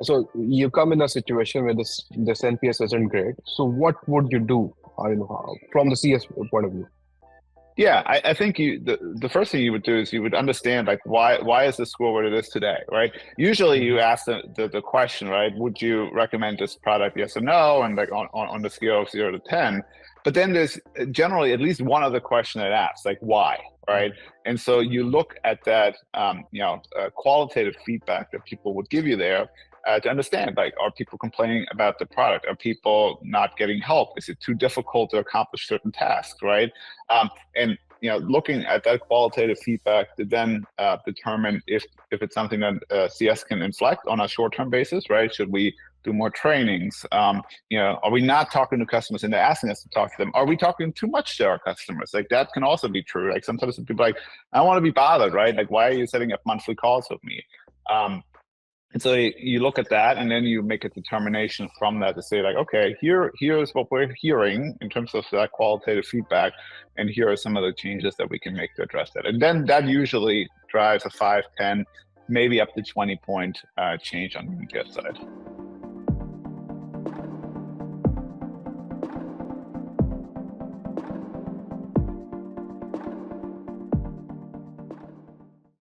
So you come in a situation where this NPS isn't great. So what would you do? From the CS point of view. Yeah, I think the first thing you would do is you would understand like why is the score what it is today, right? Usually you ask the question, right? Would you recommend this product, yes or no? And like on the scale of 0 to 10. But then there's generally at least one other question that asks, like why, right? And so you look at that qualitative feedback that people would give you there to understand, like, are people complaining about the product? Are people not getting help? Is it too difficult to accomplish certain tasks, right? And looking at that qualitative feedback to then determine if it's something that CS can inflect on a short-term basis, right? Should we do more trainings? Are we not talking to customers and they're asking us to talk to them? Are we talking too much to our customers? Like that can also be true. Like sometimes people are like, I don't want to be bothered, right? Like, why are you setting up monthly calls with me? And so you look at that and then you make a determination from that to say like, okay, here's what we're hearing in terms of that qualitative feedback. And here are some of the changes that we can make to address that. And then that usually drives a 5, 10, maybe up to 20 point change on the NPS side.